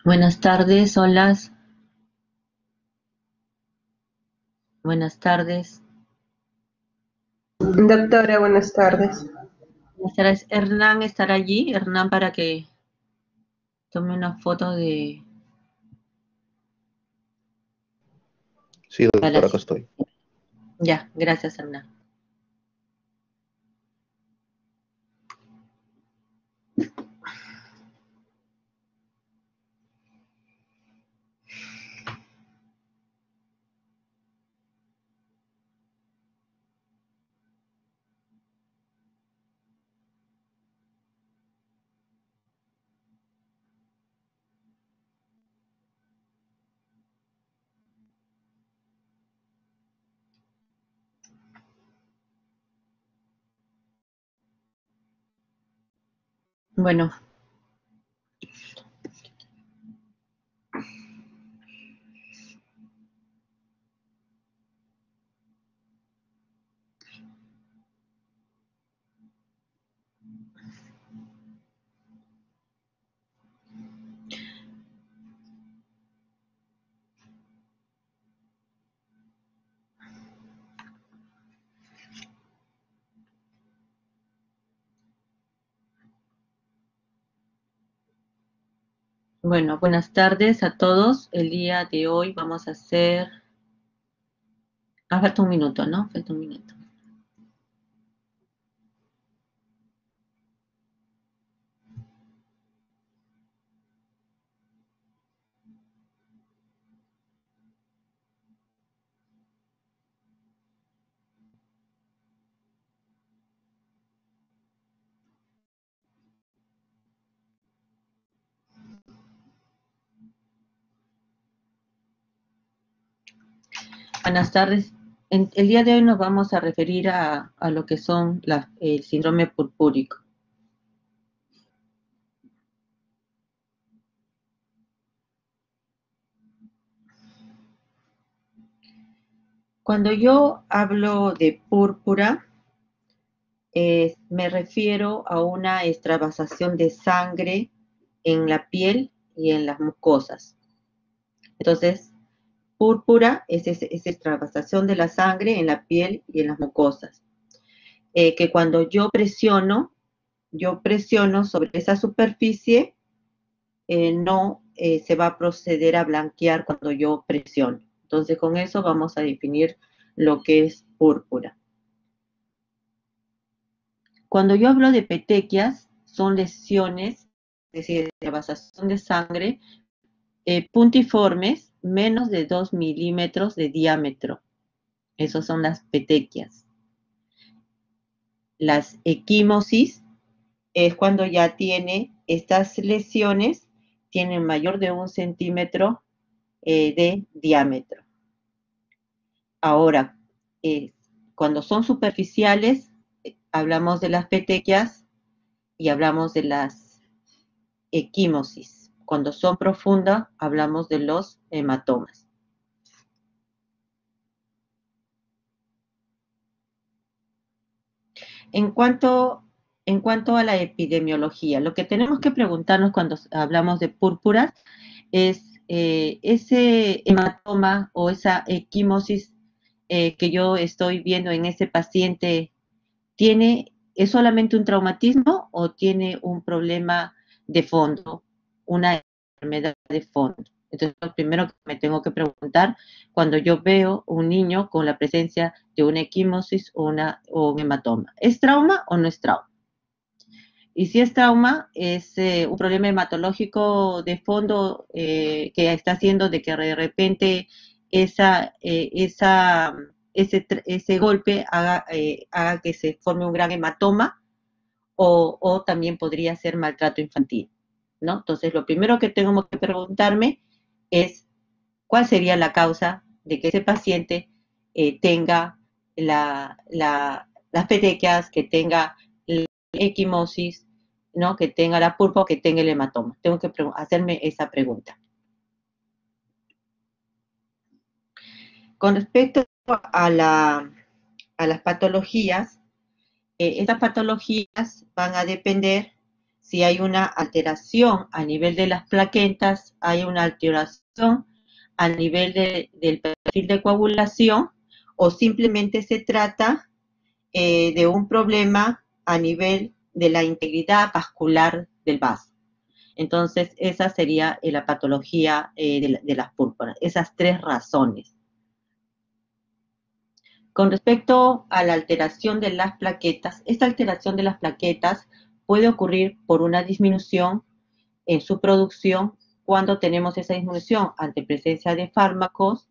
Buenas tardes, hola, buenas tardes. Doctora, buenas tardes. Buenas tardes. Hernán estará allí, Hernán, para que tome una foto de Sí, para doctora, acá sí. estoy. Ya, gracias, Hernán. Bueno, bueno, buenas tardes a todos. El día de hoy vamos a hacer. Falta un minuto, ¿no? Falta un minuto. Buenas tardes. El día de hoy nos vamos a referir a lo que son el síndrome purpúrico. Cuando yo hablo de púrpura, me refiero a una extravasación de sangre en la piel y en las mucosas. Entonces, púrpura es esa extravasación de la sangre en la piel y en las mucosas. Que cuando yo presiono sobre esa superficie, no se va a proceder a blanquear cuando yo presiono. Entonces, con eso vamos a definir lo que es púrpura. Cuando yo hablo de petequias, son lesiones, es decir, de vasación de sangre, puntiformes, menos de 2 milímetros de diámetro. Esas son las petequias. Las equimosis es cuando ya tiene estas lesiones, tienen mayor de 1 centímetro de diámetro. Ahora, cuando son superficiales, hablamos de las petequias y hablamos de las equimosis. Cuando son profundas, hablamos de los hematomas. En cuanto, en cuanto a la epidemiología, lo que tenemos que preguntarnos cuando hablamos de púrpuras es ese hematoma o esa equimosis que yo estoy viendo en ese paciente, ¿es solamente un traumatismo o tiene un problema de fondo, una enfermedad de fondo? Entonces, lo primero que me tengo que preguntar cuando yo veo un niño con la presencia de una equimosis o un hematoma, ¿es trauma o no es trauma? Y si es trauma, es un problema hematológico de fondo que está haciendo de que de repente ese golpe haga que se forme un gran hematoma o también podría ser maltrato infantil, ¿no? Entonces, lo primero que tengo que preguntarme es cuál sería la causa de que ese paciente tenga las petequias, que tenga la equimosis, ¿no? Que tenga la pulpa o que tenga el hematoma. Tengo que hacerme esa pregunta. Con respecto a, a las patologías, estas patologías van a depender si hay una alteración a nivel de las plaquetas, hay una alteración a nivel del perfil de coagulación, o simplemente se trata de un problema a nivel de la integridad vascular del vaso. Entonces, esa sería la patología de las púrpuras, esas tres razones. Con respecto a la alteración de las plaquetas, esta alteración de las plaquetas puede ocurrir por una disminución en su producción cuando tenemos esa disminución ante presencia de fármacos,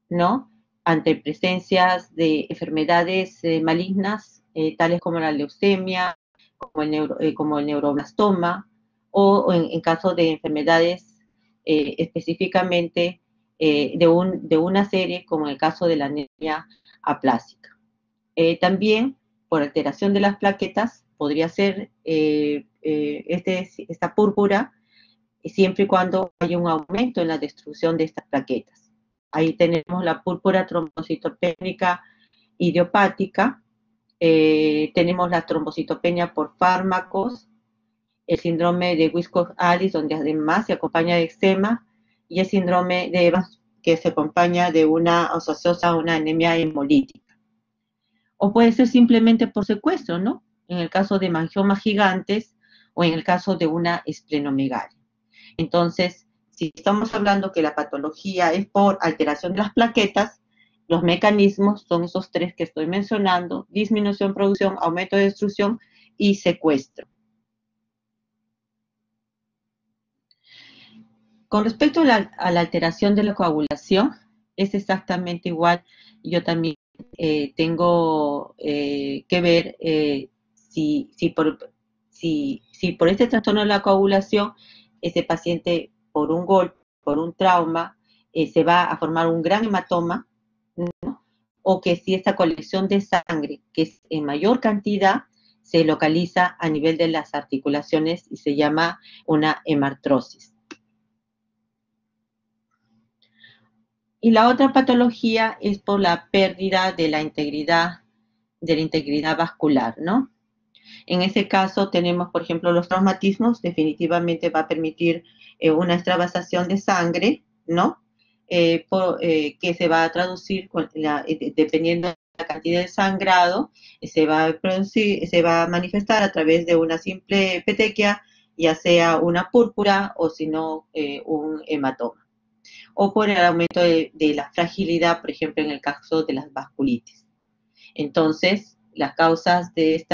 ¿no? Ante presencias de enfermedades malignas, tales como la leucemia, como el neuroblastoma, o en caso de enfermedades específicamente de una serie, como en el caso de la anemia aplásica. También, por alteración de las plaquetas, podría ser esta púrpura, siempre y cuando haya un aumento en la destrucción de estas plaquetas. Ahí tenemos la púrpura trombocitopénica idiopática, tenemos la trombocitopenia por fármacos, el síndrome de Wiskov-Alice, donde además se acompaña de eczema, y el síndrome de Evans, que se acompaña de una asociación a una anemia hemolítica. O puede ser simplemente por secuestro, ¿no? En el caso de mangiomas gigantes o en el caso de una esplenomegalia. Entonces, si estamos hablando que la patología es por alteración de las plaquetas, los mecanismos son esos tres que estoy mencionando: disminución, producción, aumento de destrucción y secuestro. Con respecto a la alteración de la coagulación, es exactamente igual. Yo también tengo que ver si por este trastorno de la coagulación, ese paciente por un golpe, por un trauma, se va a formar un gran hematoma, ¿no? O que si esta colección de sangre, que es en mayor cantidad, se localiza a nivel de las articulaciones y se llama una hemartrosis. Y la otra patología es por la pérdida de la integridad vascular, ¿no? En ese caso tenemos, por ejemplo, los traumatismos. Definitivamente va a permitir una extravasación de sangre, ¿no? Que se va a traducir dependiendo de la cantidad de sangrado, se va a manifestar a través de una simple petequia, ya sea una púrpura o si no un hematoma, o por el aumento de la fragilidad, por ejemplo, en el caso de las vasculitis. Entonces, las causas de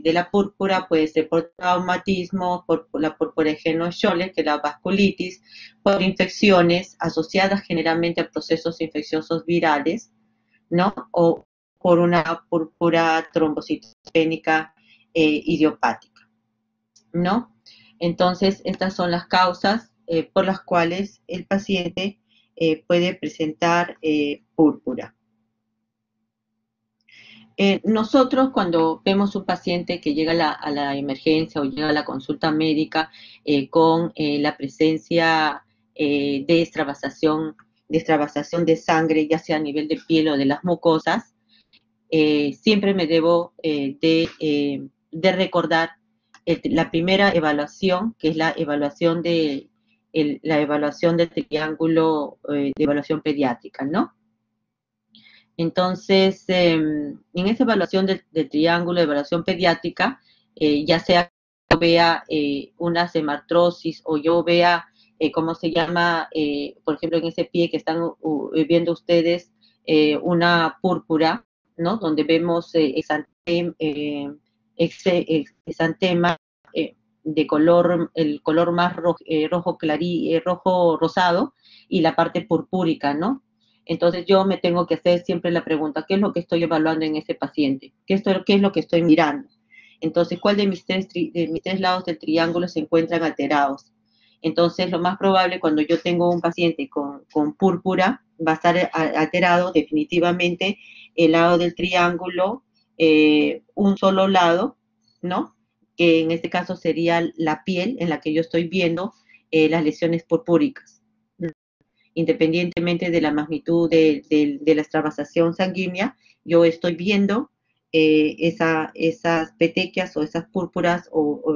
la púrpura puede ser por traumatismo, por la púrpura Scholle, que es la vasculitis, por infecciones asociadas generalmente a procesos infecciosos virales, ¿no? O por una púrpura trombocitopénica idiopática, ¿no? Entonces, estas son las causas por las cuales el paciente puede presentar púrpura. Nosotros, cuando vemos un paciente que llega a la emergencia o llega a la consulta médica con la presencia de extravasación de sangre, ya sea a nivel de piel o de las mucosas, siempre me debo de recordar la primera evaluación, que es la evaluación del triángulo de evaluación pediátrica, ¿no? Entonces, en esa evaluación del triángulo de evaluación pediátrica, ya sea que yo vea una hemartrosis o yo vea, ¿cómo se llama? Por ejemplo, en ese pie que están viendo ustedes, una púrpura, ¿no? Donde vemos exantema de color, el color más rojo rosado, y la parte purpúrica, ¿no? Entonces yo me tengo que hacer siempre la pregunta: ¿qué es lo que estoy evaluando en ese paciente? ¿Qué es lo que estoy mirando? Entonces, ¿cuál de mis tres lados del triángulo se encuentran alterados? Entonces, lo más probable, cuando yo tengo un paciente con púrpura, va a estar alterado definitivamente el lado del triángulo, un solo lado, ¿no? Que en este caso sería la piel en la que yo estoy viendo las lesiones purpúricas. Independientemente de la magnitud de la extravasación sanguínea, yo estoy viendo esas petequias o esas púrpuras o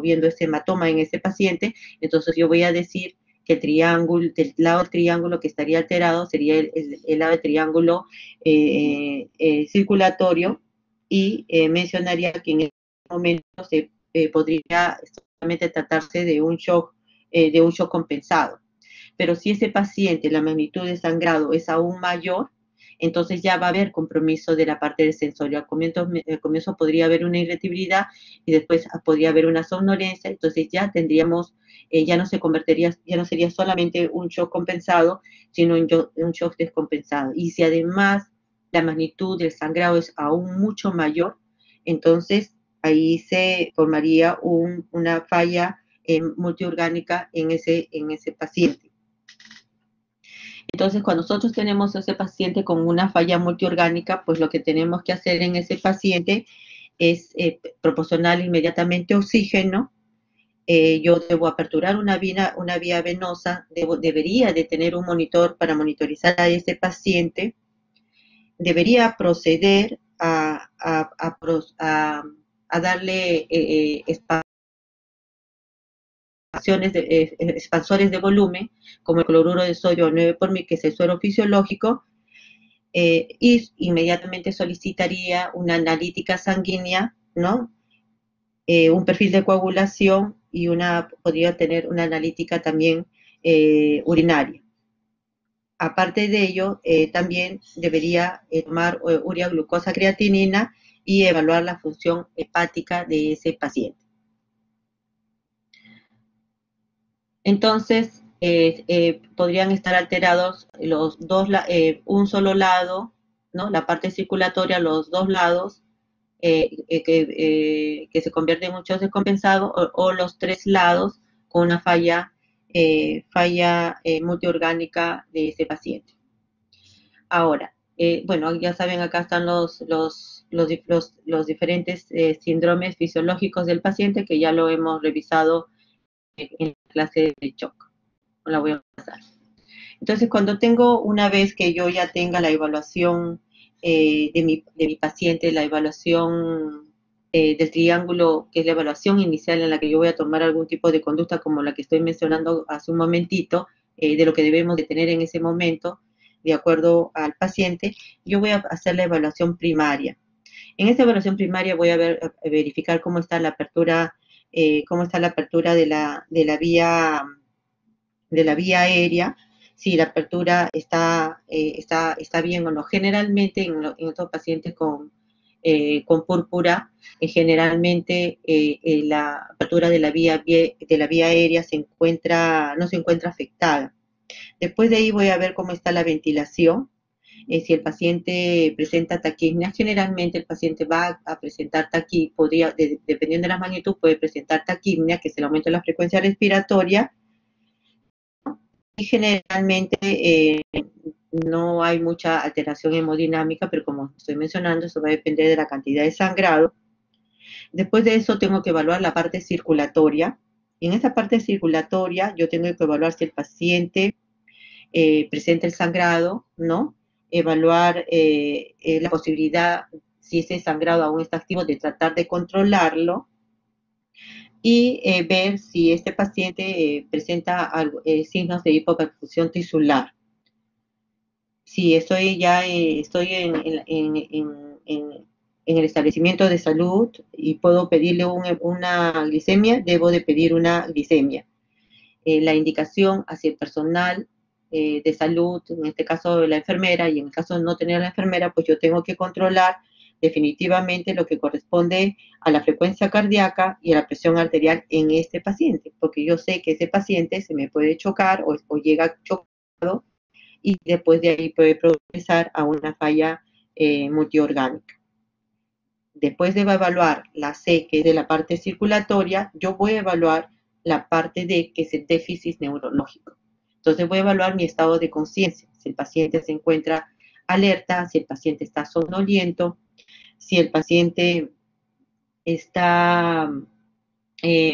viendo ese hematoma en ese paciente, entonces yo voy a decir que el triángulo, del lado del triángulo que estaría alterado sería el lado del triángulo circulatorio y mencionaría que en este momento se podría solamente tratarse de un shock compensado. Pero si ese paciente, la magnitud de sangrado es aún mayor, entonces ya va a haber compromiso de la parte del sensorio. Al comienzo podría haber una irritabilidad y después podría haber una somnolencia, entonces ya tendríamos, ya no se convertiría, ya no sería solamente un shock compensado, sino un shock descompensado. Y si además la magnitud del sangrado es aún mucho mayor, entonces ahí se formaría una falla multiorgánica en ese paciente. Entonces, cuando nosotros tenemos a ese paciente con una falla multiorgánica, pues lo que tenemos que hacer en ese paciente es proporcionar inmediatamente oxígeno. Yo debo aperturar una vía venosa, debería de tener un monitor para monitorizar a ese paciente, debería proceder a darle expansores de volumen, como el cloruro de sodio 9 por mil, que es el suero fisiológico, y inmediatamente solicitaría una analítica sanguínea, ¿no? Un perfil de coagulación y podría tener una analítica también urinaria. Aparte de ello, también debería tomar urea, glucosa, creatinina y evaluar la función hepática de ese paciente. Entonces, podrían estar alterados un solo lado, ¿no? La parte circulatoria, los dos lados, que se convierte en un shock descompensado, o los tres lados con una falla multiorgánica de ese paciente. Ahora, bueno, ya saben, acá están los diferentes síndromes fisiológicos del paciente, que ya lo hemos revisado en la clase de shock. No la voy a pasar. Entonces, una vez que yo ya tenga la evaluación de mi paciente, la evaluación del triángulo, que es la evaluación inicial en la que yo voy a tomar algún tipo de conducta como la que estoy mencionando hace un momentito, de lo que debemos de tener en ese momento, de acuerdo al paciente, yo voy a hacer la evaluación primaria. En esta evaluación primaria voy a verificar cómo está la apertura de la vía aérea, si la apertura está bien o no. Generalmente en estos pacientes con púrpura, generalmente la apertura de la vía aérea no se encuentra afectada. Después de ahí voy a ver cómo está la ventilación. Si el paciente presenta taquipnea, generalmente el paciente va a presentar taquipnea, dependiendo de la magnitud, puede presentar taquipnea, que es el aumento de la frecuencia respiratoria, y generalmente no hay mucha alteración hemodinámica, pero como estoy mencionando, eso va a depender de la cantidad de sangrado. Después de eso tengo que evaluar la parte circulatoria. Y en esa parte circulatoria yo tengo que evaluar si el paciente presenta el sangrado, ¿no? Evaluar la posibilidad, si ese sangrado aún está activo, de tratar de controlarlo y ver si este paciente presenta signos de hipoperfusión tisular. Si estoy en el establecimiento de salud y puedo pedirle una glicemia, debo de pedir una glicemia. La indicación hacia el personal de salud, en este caso la enfermera, y en el caso de no tener a la enfermera, pues yo tengo que controlar definitivamente lo que corresponde a la frecuencia cardíaca y a la presión arterial en este paciente, porque yo sé que ese paciente se me puede chocar o llega chocado y después de ahí puede progresar a una falla multiorgánica. Después de evaluar la C, que es de la parte circulatoria, yo voy a evaluar la parte D, que es el déficit neurológico. Entonces voy a evaluar mi estado de conciencia, si el paciente se encuentra alerta, si el paciente está somnoliento, si el paciente está si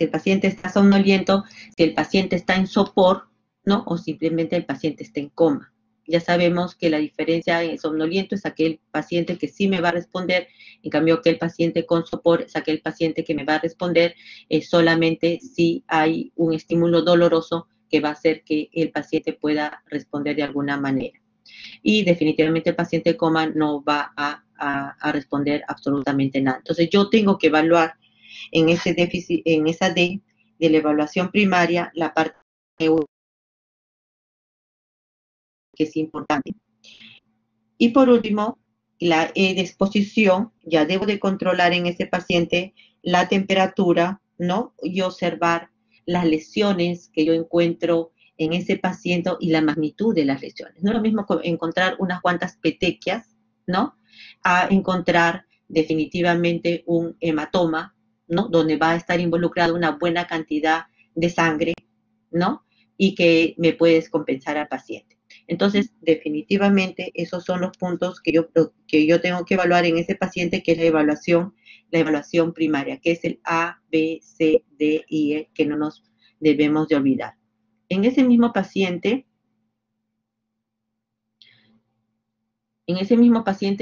el paciente está somnoliento, si el paciente está en sopor, ¿no? O simplemente el paciente está en coma. Ya sabemos que la diferencia en somnoliento es aquel paciente que sí me va a responder, en cambio aquel paciente con sopor es aquel paciente que me va a responder solamente si hay un estímulo doloroso que va a hacer que el paciente pueda responder de alguna manera. Y definitivamente el paciente coma no va a responder absolutamente nada. Entonces yo tengo que evaluar en ese déficit, en esa D de la evaluación primaria, la parte que es importante. Y por último, la E de exposición, ya debo de controlar en ese paciente la temperatura, ¿no? Y observar las lesiones que yo encuentro en ese paciente y la magnitud de las lesiones. No es lo mismo encontrar unas cuantas petequias, ¿no? A encontrar definitivamente un hematoma, ¿no? Donde va a estar involucrada una buena cantidad de sangre, ¿no? Y que me puede descompensar al paciente. Entonces, definitivamente, esos son los puntos que yo tengo que evaluar en ese paciente, que es la evaluación primaria, que es el A, B, C, D y E, que no nos debemos de olvidar. En ese mismo paciente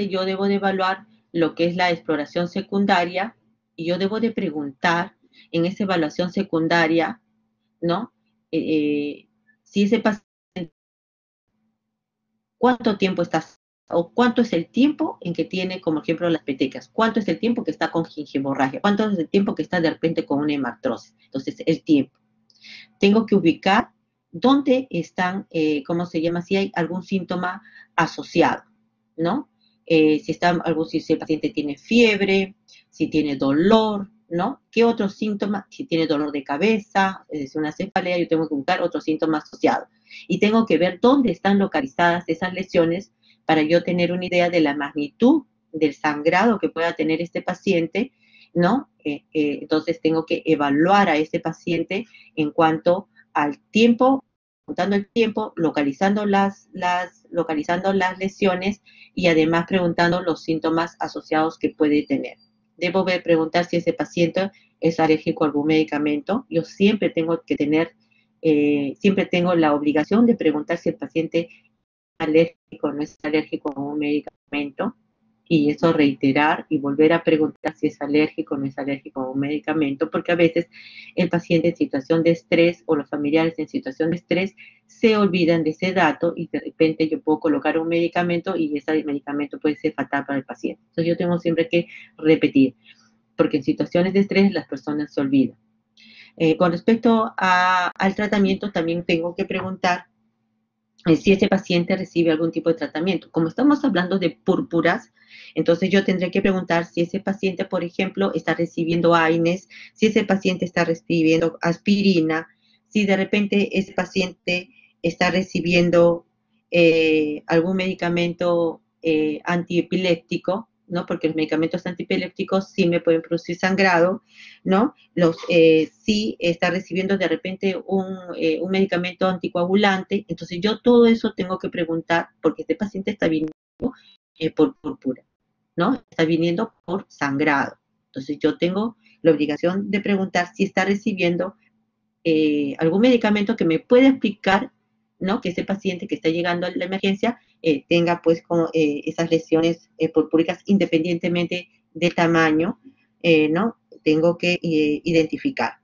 yo debo de evaluar lo que es la exploración secundaria y yo debo de preguntar en esa evaluación secundaria, ¿no? Si ese paciente cuánto tiempo estás o cuánto es el tiempo en que tiene, como ejemplo, las petecas, cuánto es el tiempo que está con gingivomorragia, cuánto es el tiempo que está de repente con una hemartrosis. Entonces, el tiempo. Tengo que ubicar dónde están, ¿cómo se llama? Si hay algún síntoma asociado, ¿no? Si el paciente tiene fiebre, si tiene dolor, ¿no? ¿Qué otros síntomas? Si tiene dolor de cabeza, es una cefalea, yo tengo que buscar otros síntomas asociados. Y tengo que ver dónde están localizadas esas lesiones para yo tener una idea de la magnitud del sangrado que pueda tener este paciente, ¿no? Entonces tengo que evaluar a ese paciente en cuanto al tiempo, contando el tiempo, localizando las lesiones y además preguntando los síntomas asociados que puede tener. Debo preguntar si ese paciente es alérgico a algún medicamento. Yo siempre tengo que siempre tengo la obligación de preguntar si el paciente es alérgico o no es alérgico a un medicamento y eso reiterar y volver a preguntar si es alérgico o no es alérgico a un medicamento, porque a veces el paciente en situación de estrés o los familiares en situación de estrés se olvidan de ese dato y de repente yo puedo colocar un medicamento y ese medicamento puede ser fatal para el paciente. Entonces yo tengo siempre que repetir, porque en situaciones de estrés las personas se olvidan. Con respecto al tratamiento, también tengo que preguntar si ese paciente recibe algún tipo de tratamiento. Como estamos hablando de púrpuras, entonces yo tendré que preguntar si ese paciente, por ejemplo, está recibiendo AINES, si ese paciente está recibiendo aspirina, si de repente ese paciente está recibiendo algún medicamento antiepiléptico, ¿no? Porque los medicamentos antiepilépticos sí me pueden producir sangrado, ¿no? Si está recibiendo de repente un medicamento anticoagulante, entonces yo todo eso tengo que preguntar porque este paciente está viniendo por púrpura, ¿no? Está viniendo por sangrado. Entonces yo tengo la obligación de preguntar si está recibiendo algún medicamento que me pueda explicar, ¿no? Que ese paciente que está llegando a la emergencia tenga pues esas lesiones purpúricas independientemente del tamaño, ¿no? Tengo que identificar.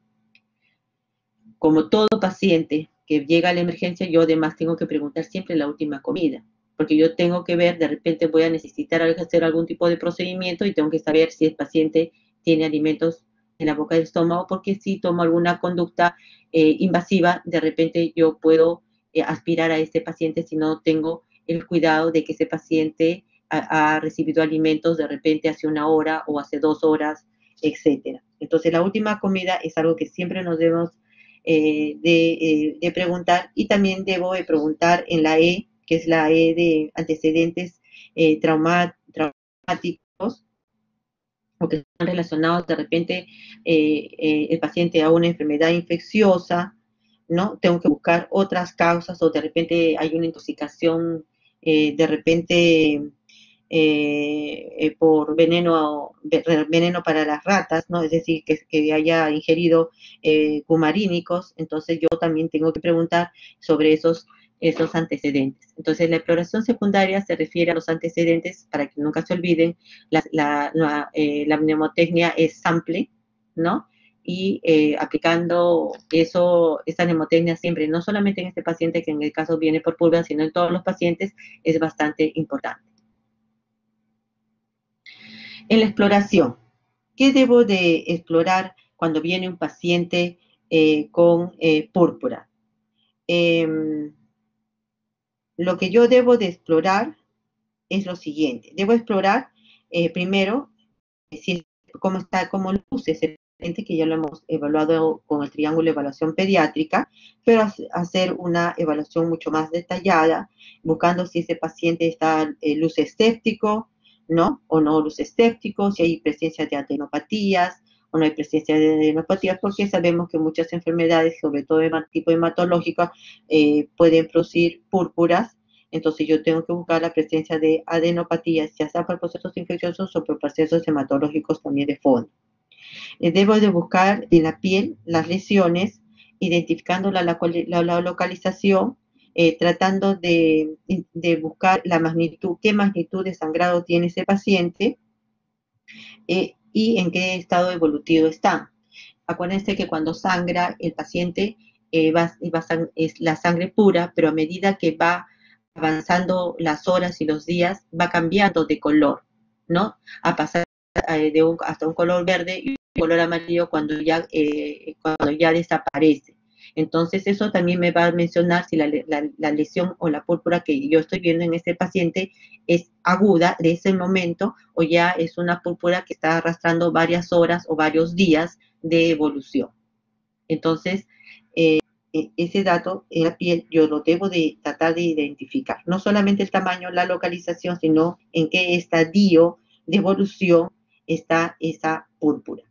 Como todo paciente que llega a la emergencia, yo además tengo que preguntar siempre la última comida, porque yo tengo que ver, de repente voy a necesitar hacer algún tipo de procedimiento y tengo que saber si el paciente tiene alimentos en la boca del estómago, porque si tomo alguna conducta invasiva, de repente yo puedo aspirar a este paciente si no tengo el cuidado de que ese paciente ha recibido alimentos de repente hace una hora o hace 2 horas, etcétera. Entonces la última comida es algo que siempre nos debemos de preguntar y también debo de preguntar en la E, que es la E de antecedentes traumáticos o que están relacionados de repente el paciente a una enfermedad infecciosa, ¿no? Tengo que buscar otras causas o de repente hay una intoxicación de repente por veneno para las ratas, ¿no? Es decir, que haya ingerido cumarínicos, entonces yo también tengo que preguntar sobre esos esos antecedentes. Entonces, la exploración secundaria se refiere a los antecedentes, para que nunca se olviden, la mnemotecnia es sample, ¿no? Y aplicando esa mnemotecnia siempre, no solamente en este paciente que en el caso viene por púrpura, sino en todos los pacientes, es bastante importante. En la exploración, ¿qué debo de explorar cuando viene un paciente con púrpura? Lo que yo debo de explorar es lo siguiente. Debo explorar primero si, cómo luce ese paciente, que ya lo hemos evaluado con el triángulo de evaluación pediátrica, pero hacer una evaluación mucho más detallada, buscando si ese paciente está luce escéptico, ¿no? O no luce escéptico, si hay presencia de adenopatías o no hay presencia de adenopatías, porque sabemos que muchas enfermedades, sobre todo de tipo hematológico, pueden producir púrpuras. Entonces yo tengo que buscar la presencia de adenopatías, ya sea por procesos infecciosos o por procesos hematológicos también de fondo. Debo de buscar en la piel las lesiones, identificando la localización, tratando de buscar la magnitud, qué magnitud de sangrado tiene ese paciente y en qué estado evolutivo está. Acuérdense que cuando sangra el paciente es la sangre pura, pero a medida que va avanzando las horas y los días, va cambiando de color, ¿no? A pasar hasta un color verde y un color amarillo cuando ya desaparece. Entonces eso también me va a mencionar si la lesión o la púrpura que yo estoy viendo en ese paciente es aguda de ese momento o ya es una púrpura que está arrastrando varias horas o varios días de evolución. Entonces, ese dato en la piel yo lo debo de tratar de identificar. No solamente el tamaño, la localización, sino en qué estadio de evolución está esa púrpura.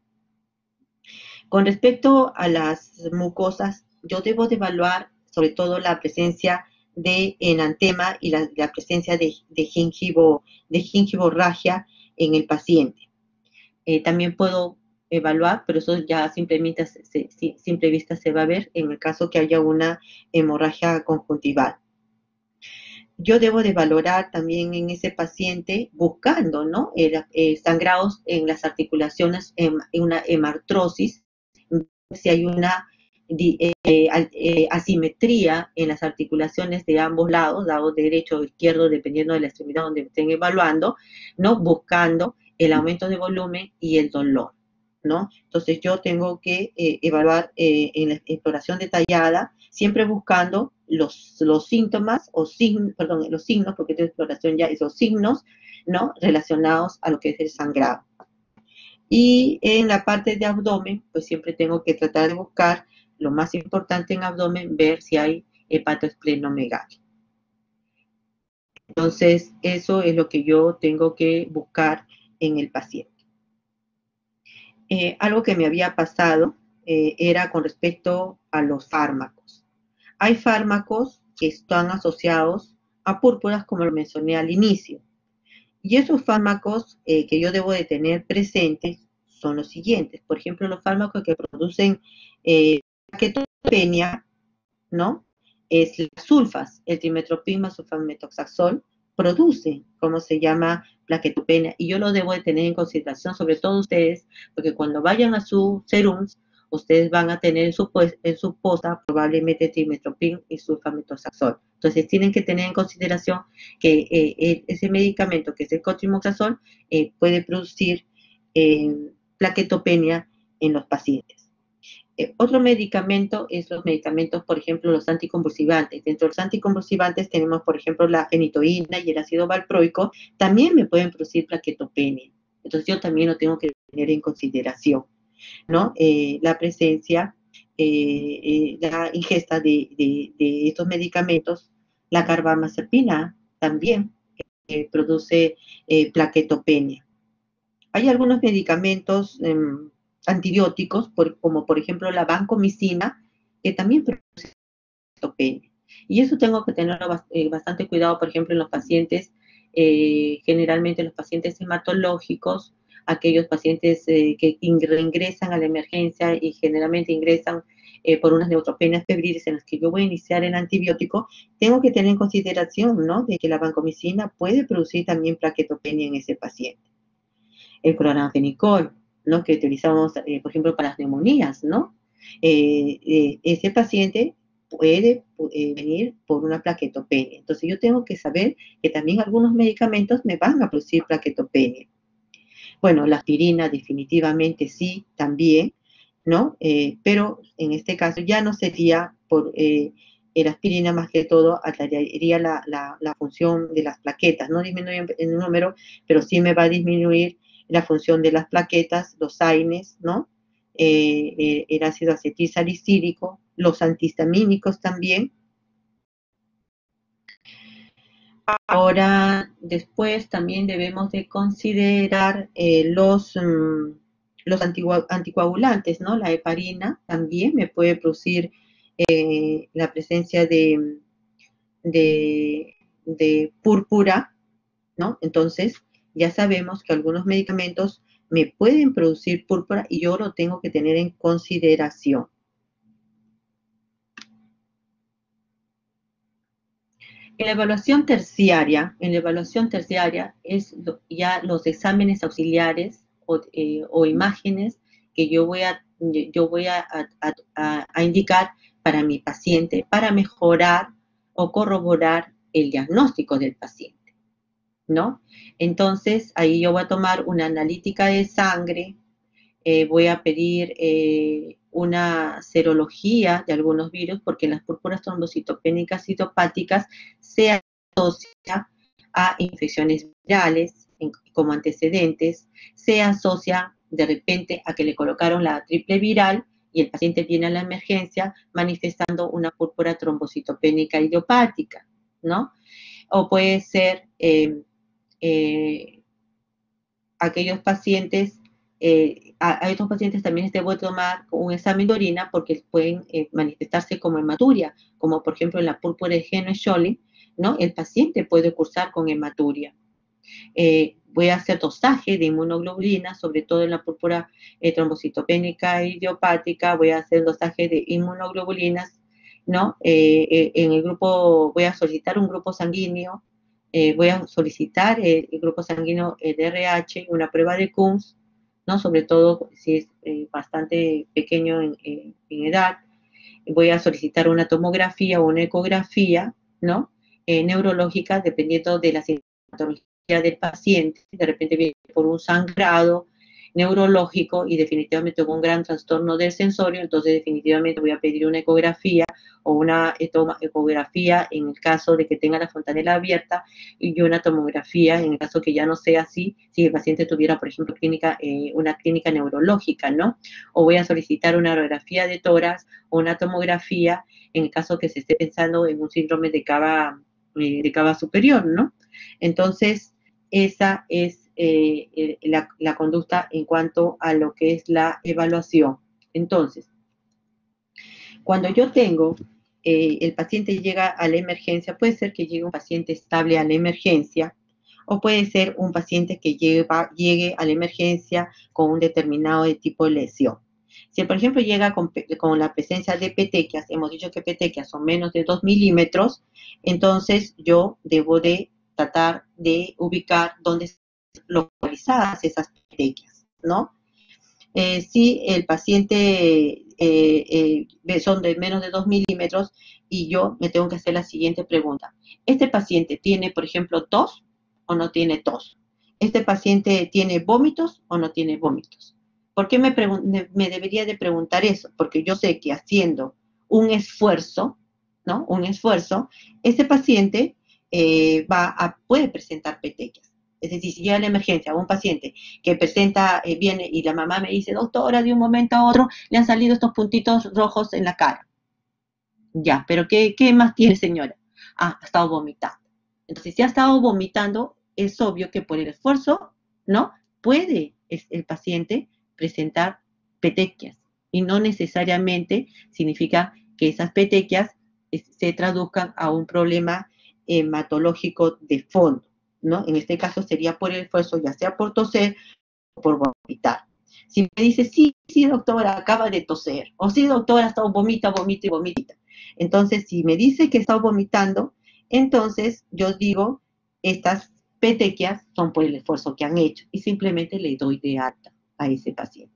Con respecto a las mucosas, yo debo de evaluar sobre todo la presencia de enantema y la presencia de gingivorragia en el paciente. También puedo evaluar, pero eso ya a simple vista se va a ver en el caso que haya una hemorragia conjuntival. Yo debo de valorar también en ese paciente buscando, ¿no? Sangrados en las articulaciones, en una hemartrosis, si hay una asimetría en las articulaciones de ambos lados, lado derecho o izquierdo, dependiendo de la extremidad donde estén evaluando, ¿no? Buscando el aumento de volumen y el dolor, ¿no? Entonces yo tengo que evaluar en la exploración detallada, siempre buscando los síntomas o los signos, porque esta exploración ya esos signos, ¿no? Relacionados a lo que es el sangrado. Y en la parte de abdomen, pues siempre tengo que tratar de buscar lo más importante en abdomen, ver si hay hepatoesplenomegalia. Entonces, eso es lo que yo tengo que buscar en el paciente. Algo que me había pasado era con respecto a los fármacos. Hay fármacos que están asociados a púrpuras, como lo mencioné al inicio. Y esos fármacos que yo debo de tener presentes son los siguientes. Por ejemplo, los fármacos que producen plaquetopenia, ¿no? Es las sulfas, el trimestoprim, sulfametoxazol, producen, como se llama, plaquetopenia. Y yo lo debo de tener en consideración, sobre todo ustedes, porque cuando vayan a sus serums, ustedes van a tener en su posta probablemente trimestoprim y sulfametoxazol. Entonces tienen que tener en consideración que ese medicamento, que es el cotrimoxazol, puede producir plaquetopenia en los pacientes. Otro medicamento es los medicamentos, por ejemplo, los anticonvulsivantes. Dentro de los anticonvulsivantes tenemos, por ejemplo, la fenitoína y el ácido valproico, también me pueden producir plaquetopenia. Entonces yo también lo tengo que tener en consideración, ¿no? La presencia, la ingesta de estos medicamentos, la carbamazepina también produce plaquetopenia. Hay algunos medicamentos antibióticos, como por ejemplo la vancomicina, que también produce plaquetopenia. Y eso tengo que tener bastante cuidado, por ejemplo, en los pacientes, generalmente los pacientes hematológicos, aquellos pacientes que reingresan a la emergencia y generalmente ingresan por unas neutropenias febriles en las que yo voy a iniciar el antibiótico, tengo que tener en consideración, ¿no?, de que la vancomicina puede producir también plaquetopenia en ese paciente. El cloranfenicol, ¿no?, que utilizamos, por ejemplo, para las neumonías, ¿no? Ese paciente puede venir por una plaquetopenia. Entonces yo tengo que saber que también algunos medicamentos me van a producir plaquetopenia. Bueno, la aspirina definitivamente sí, también, ¿no? Pero en este caso ya no sería por la aspirina, más que todo alteraría la función de las plaquetas, no disminuye en el número, pero sí me va a disminuir la función de las plaquetas, los AINES, ¿no? El ácido acetil salicílico, los antihistamínicos también. Ahora, después también debemos de considerar los anticoagulantes, ¿no? La heparina también me puede producir la presencia de, de púrpura, ¿no? Entonces, ya sabemos que algunos medicamentos me pueden producir púrpura y yo lo tengo que tener en consideración. En la evaluación terciaria es ya los exámenes auxiliares o imágenes que yo voy a indicar para mi paciente para mejorar o corroborar el diagnóstico del paciente, ¿no? Entonces, ahí yo voy a tomar una analítica de sangre, voy a pedir una serología de algunos virus, porque las púrpuras trombocitopénicas idiopáticas se asocian a infecciones virales como antecedentes, se asocia de repente a que le colocaron la triple viral y el paciente viene a la emergencia manifestando una púrpura trombocitopénica idiopática, ¿no? O puede ser eh, aquellos pacientes, a estos pacientes también se puede tomar un examen de orina porque pueden manifestarse como hematuria, como por ejemplo en la púrpura de Heno-Schönlein, ¿no? El paciente puede cursar con hematuria. Voy a hacer dosaje de inmunoglobulina, sobre todo en la púrpura trombocitopénica idiopática, voy a hacer dosaje de inmunoglobulinas, ¿no? En el grupo, voy a solicitar un grupo sanguíneo, voy a solicitar el grupo sanguíneo de RH, una prueba de Kunz, ¿no? Sobre todo si es bastante pequeño en edad. Voy a solicitar una tomografía o una ecografía, ¿no? Neurológica, dependiendo de la sintomatología del paciente. De repente viene por un sangrado neurológico y definitivamente con un gran trastorno del sensorio, entonces definitivamente voy a pedir una ecografía o una ecografía en el caso de que tenga la fontanela abierta y una tomografía en el caso que ya no sea así, si el paciente tuviera, por ejemplo, una clínica neurológica, ¿no? O voy a solicitar una radiografía de tórax o una tomografía en el caso que se esté pensando en un síndrome de cava superior, ¿no? Entonces, esa es la conducta en cuanto a lo que es la evaluación. Entonces, cuando yo tengo, el paciente llega a la emergencia, puede ser que llegue un paciente estable a la emergencia, o puede ser un paciente que llegue a la emergencia con un determinado tipo de lesión. Si, por ejemplo, llega con la presencia de petequias, hemos dicho que petequias son menos de 2 milímetros, entonces yo debo de tratar de ubicar dónde están localizadas esas petequias, ¿no? Si el paciente son de menos de 2 milímetros y yo me tengo que hacer la siguiente pregunta. ¿Este paciente tiene, por ejemplo, tos o no tiene tos? ¿Este paciente tiene vómitos o no tiene vómitos? ¿Por qué me debería de preguntar eso? Porque yo sé que haciendo un esfuerzo, ¿no? Un esfuerzo, este paciente puede presentar petequias. Es decir, si llega a la emergencia un paciente que presenta, viene y la mamá me dice, doctora, de un momento a otro le han salido estos puntitos rojos en la cara. Ya, pero ¿qué más tiene, señora? Ah, ha estado vomitando. Entonces, si ha estado vomitando, es obvio que por el esfuerzo, ¿no? Puede el paciente presentar petequias y no necesariamente significa que esas petequias se traduzcan a un problema hematológico de fondo, ¿no? En este caso sería por el esfuerzo, ya sea por toser por vomitar. Si me dice, sí, sí, doctora, acaba de toser, o sí, doctora, ha estado vomita, vomita y vomita. Entonces, si me dice que está vomitando, entonces yo digo, estas petequias son por el esfuerzo que han hecho y simplemente le doy de alta a ese paciente.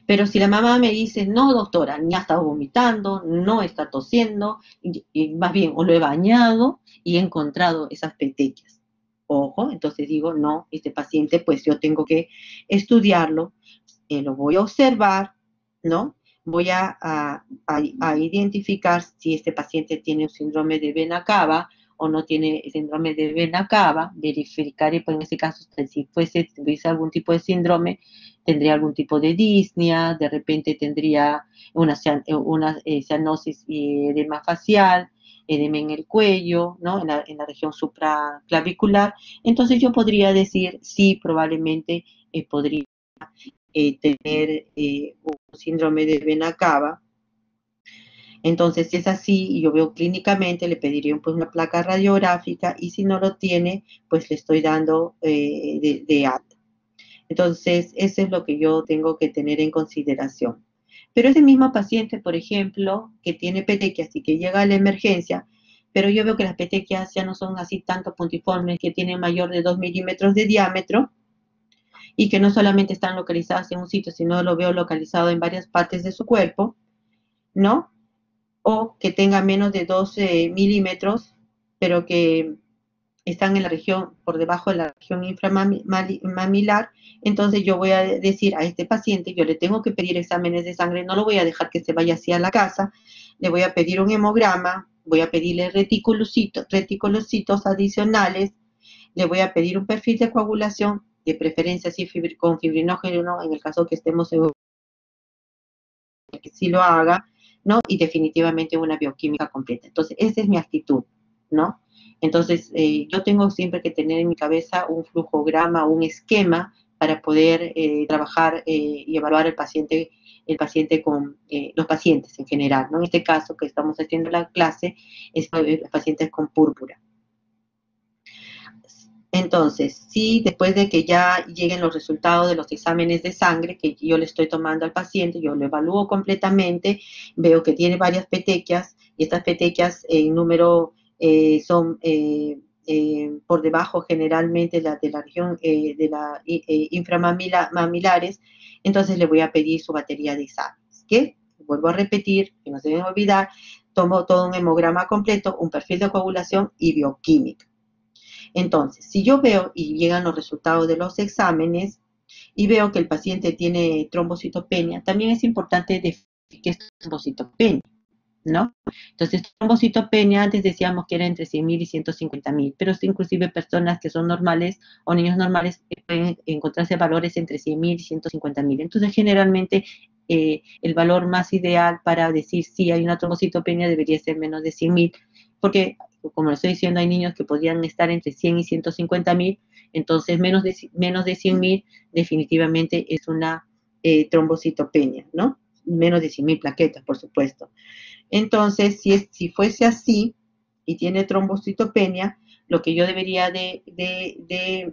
Pero si la mamá me dice, no, doctora, ni ha estado vomitando, no está tosiendo, y más bien, o lo he bañado y he encontrado esas petequias. Ojo, entonces digo, no, este paciente, pues yo tengo que estudiarlo, lo voy a observar, ¿no? Voy a identificar si este paciente tiene un síndrome de vena cava o no tiene síndrome de vena cava, verificar y pues en este caso, si tuviese algún tipo de síndrome, tendría algún tipo de disnea, de repente tendría una cianosis y edema facial, edema en el cuello, ¿no? En la región supraclavicular. Entonces yo podría decir, sí, probablemente podría tener un síndrome de vena cava. Entonces, si es así y yo veo clínicamente, le pediría pues, una placa radiográfica y si no lo tiene, pues le estoy dando de alta. Entonces, eso es lo que yo tengo que tener en consideración. Pero ese mismo paciente, por ejemplo, que tiene petequias y que llega a la emergencia, pero yo veo que las petequias ya no son así tanto puntiformes, que tienen mayor de 2 milímetros de diámetro y que no solamente están localizadas en un sitio, sino lo veo localizado en varias partes de su cuerpo, ¿no? O que tenga menos de 12 milímetros, pero que están en la región, por debajo de la región inframamilar, entonces yo voy a decir a este paciente, yo le tengo que pedir exámenes de sangre, no lo voy a dejar que se vaya así a la casa, le voy a pedir un hemograma, voy a pedirle reticulocitos adicionales, le voy a pedir un perfil de coagulación, de preferencia así con fibrinógeno, en el caso que estemos seguros que sí lo haga, ¿no? Y definitivamente una bioquímica completa. Entonces, esa es mi actitud, ¿no? Entonces, yo tengo siempre que tener en mi cabeza un flujograma, un esquema para poder trabajar y evaluar el paciente con los pacientes en general, ¿no? En este caso que estamos haciendo la clase, es los pacientes con púrpura. Entonces, si después de que ya lleguen los resultados de los exámenes de sangre que yo le estoy tomando al paciente, yo lo evalúo completamente, veo que tiene varias petequias y estas petequias en número son por debajo generalmente de la región de la inframamilares, entonces le voy a pedir su batería de exámenes, que vuelvo a repetir, que no se deben olvidar, tomo todo un hemograma completo, un perfil de coagulación y bioquímica. Entonces, si yo veo y llegan los resultados de los exámenes y veo que el paciente tiene trombocitopenia, también es importante definir qué es trombocitopenia, ¿no? Entonces, trombocitopenia, antes decíamos que era entre 100.000 y 150.000, pero inclusive personas que son normales o niños normales pueden encontrarse valores entre 100.000 y 150.000. Entonces, generalmente, el valor más ideal para decir si hay una trombocitopenia debería ser menos de 100.000, porque, como lo estoy diciendo, hay niños que podrían estar entre 100 y 150.000, entonces menos de 100.000 definitivamente es una trombocitopenia, ¿no? Menos de 100.000 plaquetas, por supuesto. Entonces, si fuese así y tiene trombocitopenia, lo que yo debería de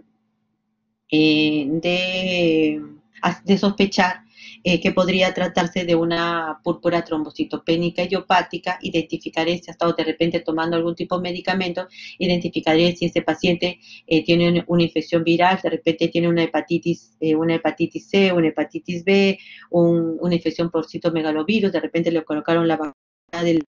sospechar que podría tratarse de una púrpura trombocitopénica idiopática, identificaré si ha estado de repente tomando algún tipo de medicamento, identificaré si ese paciente tiene una infección viral, de repente tiene una hepatitis C, una hepatitis B, una infección por citomegalovirus, de repente le colocaron la vacuna de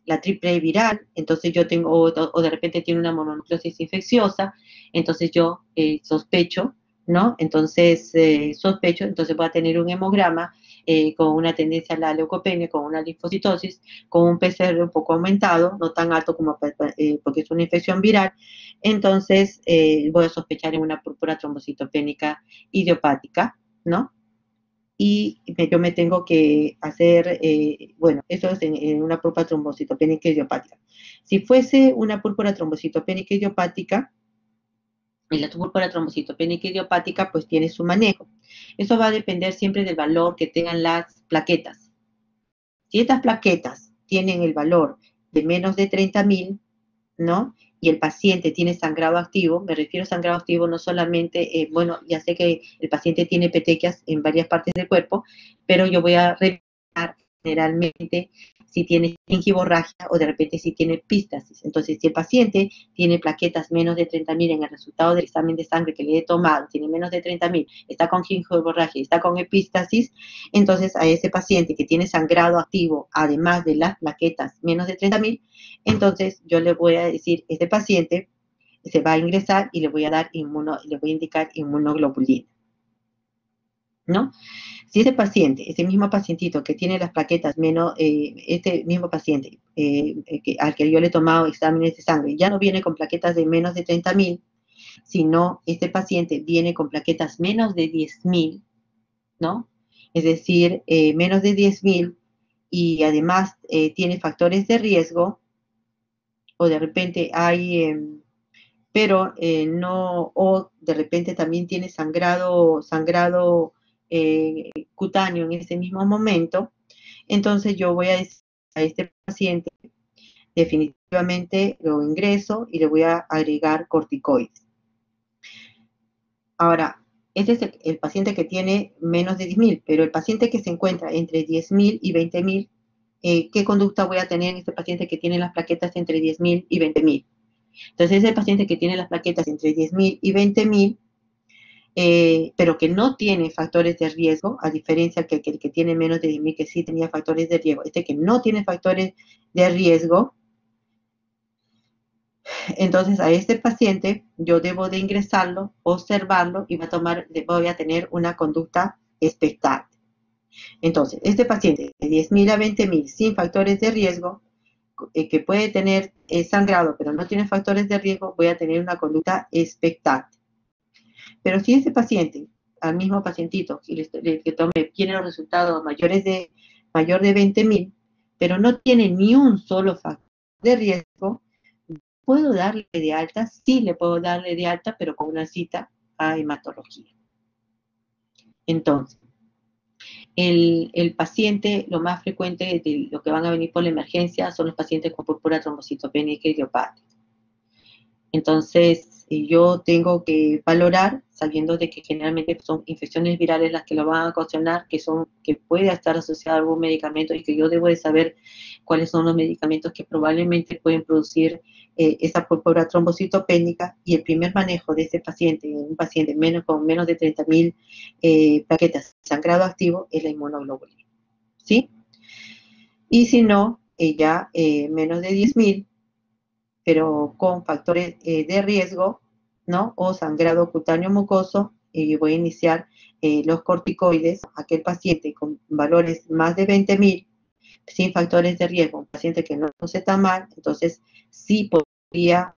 la triple viral, entonces yo tengo, o de repente tiene una mononucleosis infecciosa, entonces yo sospecho, ¿no? Entonces entonces voy a tener un hemograma con una tendencia a la leucopenia, con una linfocitosis, con un PCR un poco aumentado, no tan alto como porque es una infección viral, entonces voy a sospechar en una púrpura trombocitopénica idiopática, ¿no? Y yo me tengo que hacer, bueno, eso es en una púrpura trombocitopénica idiopática. Si fuese una púrpura trombocitopénica idiopática, y la púrpura trombocitopénica idiopática pues tiene su manejo. Eso va a depender siempre del valor que tengan las plaquetas. Si estas plaquetas tienen el valor de menos de 30.000, ¿no? y el paciente tiene sangrado activo, me refiero a sangrado activo no solamente, bueno, ya sé que el paciente tiene petequias en varias partes del cuerpo, pero yo voy a revisar generalmente si tiene gingivorragia o de repente si tiene epístasis. Entonces, si el paciente tiene plaquetas menos de 30.000 en el resultado del examen de sangre que le he tomado, tiene menos de 30.000, está con gingivorragia, está con epístasis, entonces a ese paciente que tiene sangrado activo, además de las plaquetas menos de 30.000, entonces yo le voy a decir, este paciente se va a ingresar y le voy a dar le voy a indicar inmunoglobulina, ¿no? Si ese paciente, ese mismo pacientito que tiene las plaquetas menos, este mismo paciente al que yo le he tomado exámenes de sangre, ya no viene con plaquetas de menos de 30.000, sino este paciente viene con plaquetas menos de 10.000, ¿no? Es decir, menos de 10.000 y además tiene factores de riesgo, o de repente hay, pero no, o de repente también tiene sangrado cutáneo en ese mismo momento, entonces yo voy a decir a este paciente, definitivamente lo ingreso y le voy a agregar corticoides. Ahora, este es el paciente que tiene menos de 10.000, pero el paciente que se encuentra entre 10.000 y 20.000, ¿qué conducta voy a tener en este paciente que tiene las plaquetas entre 10.000 y 20.000? Entonces, ese paciente que tiene las plaquetas entre 10.000 y 20.000, pero que no tiene factores de riesgo, a diferencia que el que tiene menos de 10.000, que sí tenía factores de riesgo, este que no tiene factores de riesgo, entonces a este paciente yo debo de ingresarlo, observarlo y voy a tener una conducta expectante. Entonces, este paciente de 10.000 a 20.000 sin factores de riesgo, que puede tener sangrado, pero no tiene factores de riesgo, voy a tener una conducta expectante. Pero si ese paciente, al mismo pacientito que tome, tiene los resultados mayor de 20.000, pero no tiene ni un solo factor de riesgo, ¿puedo darle de alta? Sí, le puedo darle de alta, pero con una cita a hematología. Entonces, el paciente, lo más frecuente de lo que van a venir por la emergencia son los pacientes con púrpura trombocitopénica idiopática. Entonces, yo tengo que valorar, sabiendo de que generalmente son infecciones virales las que lo van a ocasionar, que puede estar asociado a algún medicamento y que yo debo de saber cuáles son los medicamentos que probablemente pueden producir esa púrpura trombocitopénica, y el primer manejo de ese paciente, un paciente con menos de 30.000 plaquetas de sangrado activo, es la inmunoglobulina, ¿sí? Y si no, ya menos de 10.000, pero con factores de riesgo, ¿no? O sangrado cutáneo mucoso, y voy a iniciar los corticoides a aquel paciente con valores más de 20.000, sin factores de riesgo, un paciente que no se está mal, entonces sí podría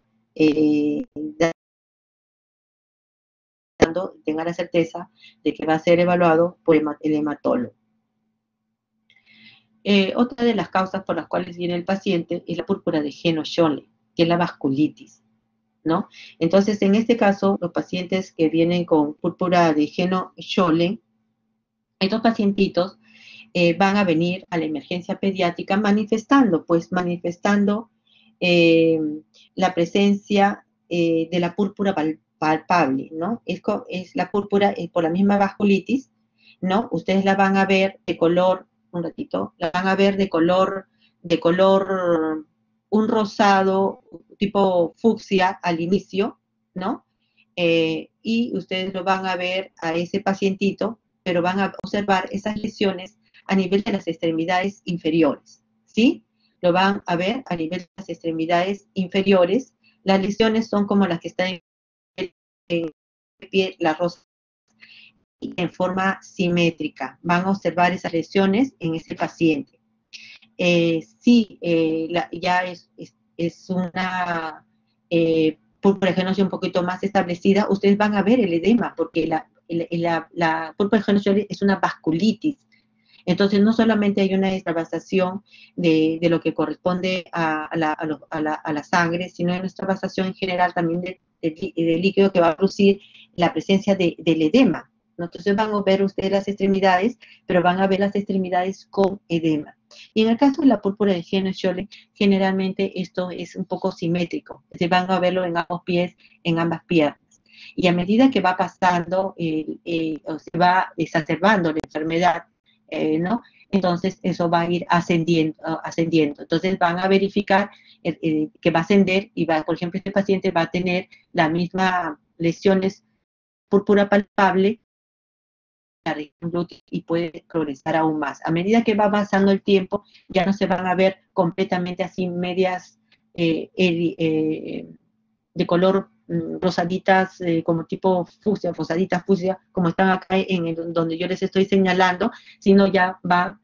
tenga la certeza de que va a ser evaluado por el hematólogo. Otra de las causas por las cuales viene el paciente es la púrpura de Heno-Schönlein, que es la vasculitis, ¿no? Entonces, en este caso, los pacientes que vienen con púrpura de Heno-Schönlein, estos pacientitos van a venir a la emergencia pediátrica manifestando eh, la presencia de la púrpura palpable, ¿no? Es la púrpura por la misma vasculitis, ¿no? Ustedes la van a ver de color, un ratito, la van a ver de color, un rosado tipo fucsia al inicio, ¿no? Y ustedes lo van a ver a ese pacientito, pero van a observar esas lesiones a nivel de las extremidades inferiores, ¿sí? Lo van a ver a nivel de las extremidades inferiores. Las lesiones son como las que están en el pie, la rosa, en forma simétrica. Van a observar esas lesiones en este paciente. Sí, ya es una púrpura genosis un poquito más establecida, ustedes van a ver el edema, porque la púrpura genosis es una vasculitis. Entonces, no solamente hay una extravasación de lo que corresponde a la sangre, sino hay una extravasación en general también de líquido que va a producir la presencia del edema. Entonces, van a ver ustedes las extremidades, pero van a ver las extremidades con edema. Y en el caso de la púrpura de Heno-Schollen, generalmente esto es un poco simétrico, se van a verlo en ambos pies, en ambas piernas. Y a medida que va pasando, o se va exacerbando la enfermedad, ¿no? Entonces eso va a ir ascendiendo. Entonces van a verificar que va a ascender y va, por ejemplo, este paciente va a tener la misma lesiones púrpura palpable y puede progresar aún más. A medida que va avanzando el tiempo, ya no se van a ver completamente así medias de color rosaditas, como tipo fucsia, rosaditas fucsia, como están acá donde yo les estoy señalando, sino ya van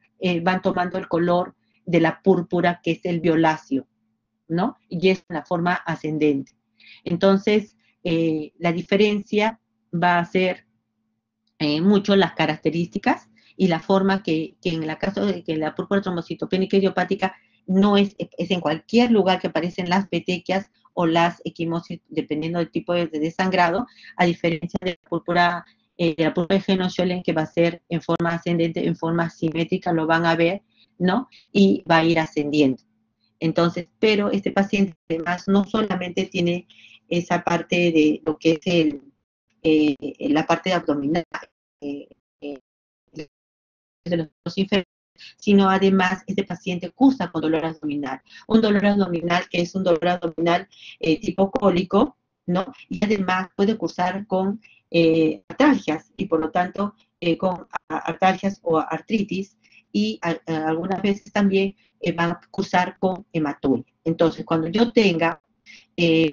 tomando el color de la púrpura, que es el violáceo, ¿no? Y es la forma ascendente. Entonces, la diferencia va a ser mucho las características y la forma que en el caso de que la púrpura trombocitopénica idiopática no es en cualquier lugar que aparecen las petequias o las equimosis, dependiendo del tipo de sangrado, a diferencia de la púrpura de Heno-Schollen, que va a ser en forma ascendente, en forma simétrica, lo van a ver, ¿no? Y va a ir ascendiendo. Entonces, pero este paciente además no solamente tiene esa parte de lo que es la parte abdominal, eh, eh, de los inferiores, sino además este paciente cursa con dolor abdominal. Un dolor abdominal que es un dolor abdominal tipo cólico, ¿no? Y además puede cursar con artralgias y por lo tanto con artralgias o artritis y algunas veces también va a cursar con hematuria. Entonces, cuando yo tenga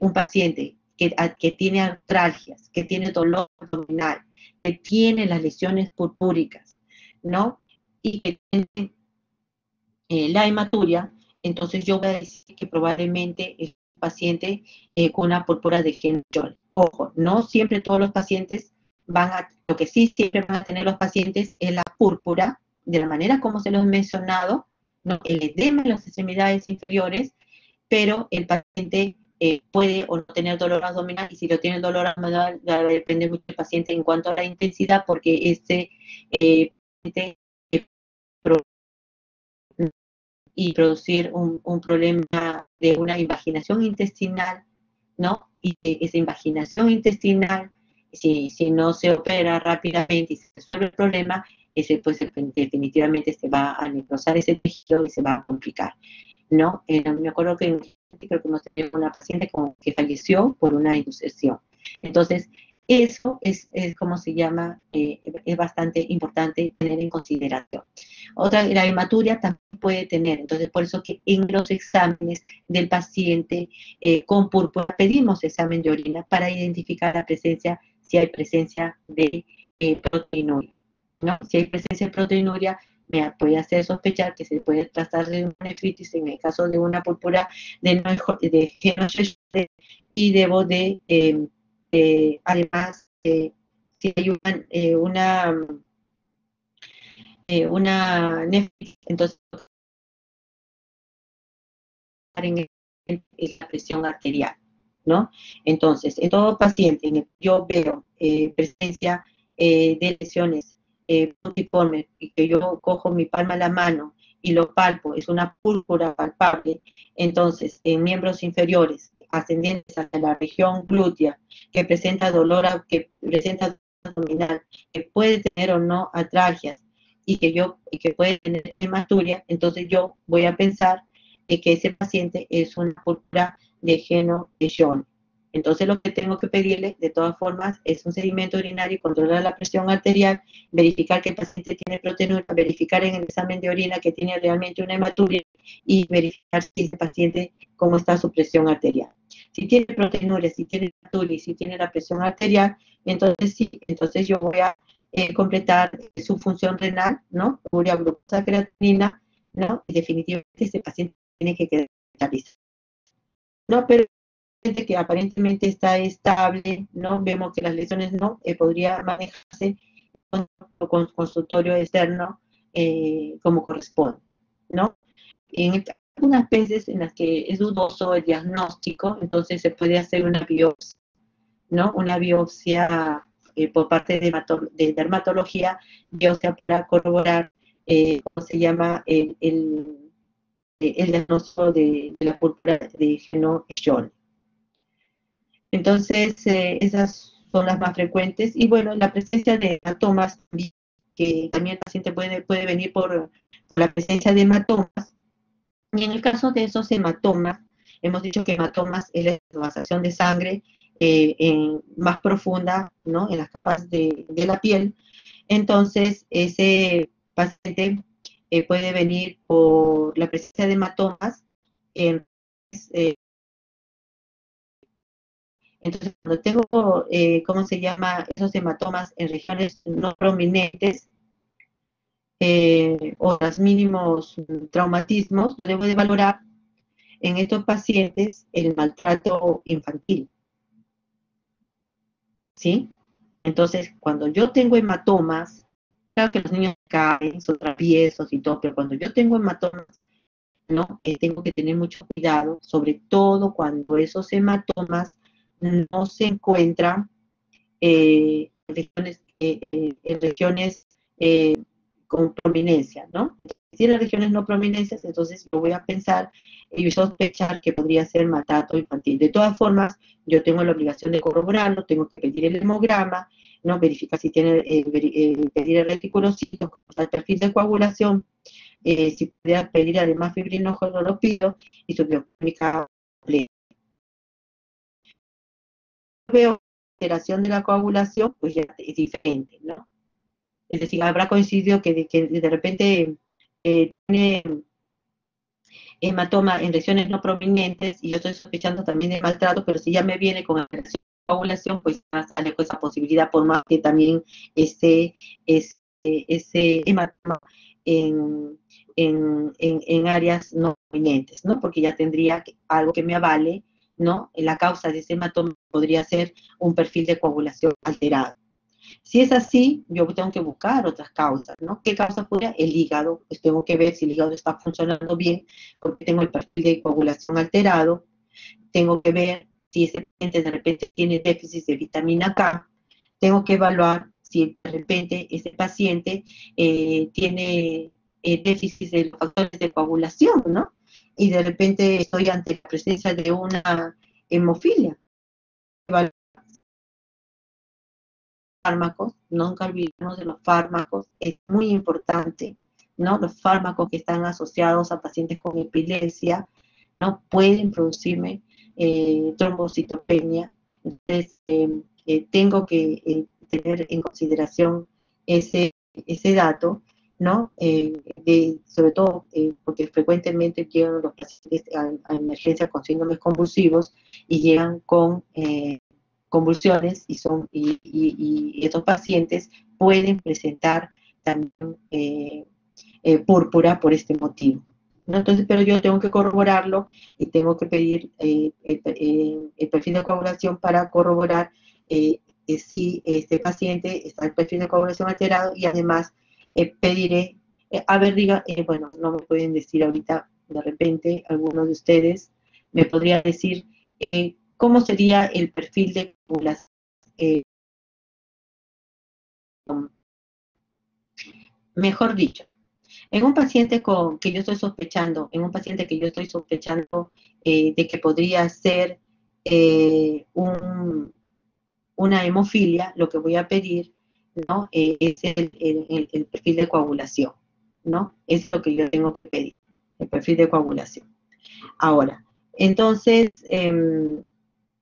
un paciente que tiene artralgias, que tiene dolor abdominal, que tiene las lesiones purpúricas, ¿no? Y que tiene la hematuria, entonces yo voy a decir que probablemente es un paciente con una púrpura de Heno-Schollen. Ojo, no siempre todos los pacientes lo que sí siempre van a tener los pacientes es la púrpura, de la manera como se los he mencionado, ¿no? El edema en las extremidades inferiores, pero el paciente puede o no tener dolor abdominal, y si lo tiene el dolor abdominal, depende mucho del paciente en cuanto a la intensidad, porque paciente y producir un problema de una invaginación intestinal, ¿no? Y esa invaginación intestinal, si no se opera rápidamente y se resuelve el problema, pues definitivamente se va a necrosar ese tejido y se va a complicar, ¿no? Me acuerdo que creo que hemos tenido una paciente que falleció por una inducción. Entonces, eso es como se llama, es bastante importante tener en consideración. Otra, la hematuria también puede tener, entonces por eso que en los exámenes del paciente con púrpura pedimos examen de orina para identificar la presencia, si hay presencia de proteinuria, ¿no? Si hay presencia de proteinuria, me puede hacer sospechar que se puede tratar de una nefritis en el caso de una púrpura de Heno-Schollen, y debo además, si hay una nefritis, entonces en la presión arterial, ¿no? Entonces, en todo paciente en el que yo veo presencia de lesiones puntiformes y que yo cojo mi palma a la mano y lo palpo, es una púrpura palpable, entonces en miembros inferiores ascendientes hacia la región glútea, que presenta que presenta abdominal, que puede tener o no atralgias y que puede tener hematuria, entonces yo voy a pensar que ese paciente es una púrpura de Heno-Schollen. Entonces lo que tengo que pedirle, de todas formas, es un sedimento urinario, controlar la presión arterial, verificar que el paciente tiene proteinuria, verificar en el examen de orina que tiene realmente una hematuria y verificar si ese paciente, cómo está su presión arterial. Si tiene proteinuria, si tiene hematuria y si tiene la presión arterial, entonces sí, entonces yo voy a completar su función renal, ¿no? Urea, glucosa, creatinina, ¿no? Y definitivamente ese paciente tiene que quedar hospitalizado. No, pero que aparentemente está estable, ¿no? Vemos que las lesiones no podría manejarse con consultorio externo como corresponde, ¿no? En algunas veces en las que es dudoso el diagnóstico, entonces se puede hacer una biopsia, ¿no? Una biopsia por parte de dermatología, biopsia para corroborar ¿cómo se llama? El diagnóstico de la púrpura de Heno-Schönle. Entonces, esas son las más frecuentes. Y bueno, la presencia de hematomas, que también el paciente puede venir por la presencia de hematomas. Y en el caso de esos hematomas, hemos dicho que hematomas es la transvasación de sangre más profunda, ¿no? En las capas de la piel. Entonces, ese paciente puede venir por la presencia de hematomas en eh, entonces, cuando tengo, ¿cómo se llama? Esos hematomas en regiones no prominentes o los mínimos traumatismos, debo de valorar en estos pacientes el maltrato infantil, ¿sí? Entonces, cuando yo tengo hematomas, claro que los niños caen, son traviesos y todo, pero cuando yo tengo hematomas, ¿no? Tengo que tener mucho cuidado, sobre todo cuando esos hematomas no se encuentran en regiones con prominencia, ¿no? Si en las regiones no prominencias, entonces yo voy a pensar y sospechar que podría ser maltrato infantil. De todas formas, yo tengo la obligación de corroborarlo, tengo que pedir el hemograma, ¿no? Verificar si tiene, pedir el reticulocito, el perfil de coagulación, si pudiera pedir además fibrinógeno, lo pido, y su bioquímica completa. Veo alteración de la coagulación, pues ya es diferente, ¿no? Es decir, habrá coincidido que de repente tiene hematoma en regiones no prominentes y yo estoy sospechando también de maltrato, pero si ya me viene con alteración de coagulación, pues ya sale con esa posibilidad, por más que también ese hematoma en, en áreas no prominentes, ¿no? Porque ya tendría algo que me avale, ¿no? La causa de ese hematoma podría ser un perfil de coagulación alterado. Si es así, yo tengo que buscar otras causas, ¿no? ¿Qué causa podría? El hígado, pues tengo que ver si el hígado está funcionando bien, porque tengo el perfil de coagulación alterado, tengo que ver si ese paciente de repente tiene déficit de vitamina K, tengo que evaluar si de repente ese paciente tiene déficit de los factores de coagulación, ¿no? Y de repente estoy ante la presencia de una hemofilia. Fármacos, nunca olvidemos de los fármacos, es muy importante, ¿no? Los fármacos que están asociados a pacientes con epilepsia, ¿no? Pueden producirme trombocitopenia, entonces tengo que tener en consideración ese dato, ¿no? Sobre todo porque frecuentemente llegan los pacientes a emergencia con síndromes convulsivos y llegan con convulsiones y estos pacientes pueden presentar también púrpura por este motivo, ¿no? Entonces, pero yo tengo que corroborarlo y tengo que pedir el perfil de coagulación para corroborar si este paciente está en perfil de coagulación alterado y además pediré, a ver, diga, bueno, no me pueden decir ahorita, de repente, algunos de ustedes me podría decir cómo sería el perfil de coagulación. Eh, Mejor dicho, en un paciente que yo estoy sospechando, de que podría ser una hemofilia, lo que voy a pedir, ¿no? Es el perfil de coagulación, ¿no? Es lo que yo tengo que pedir, el perfil de coagulación. Ahora, entonces,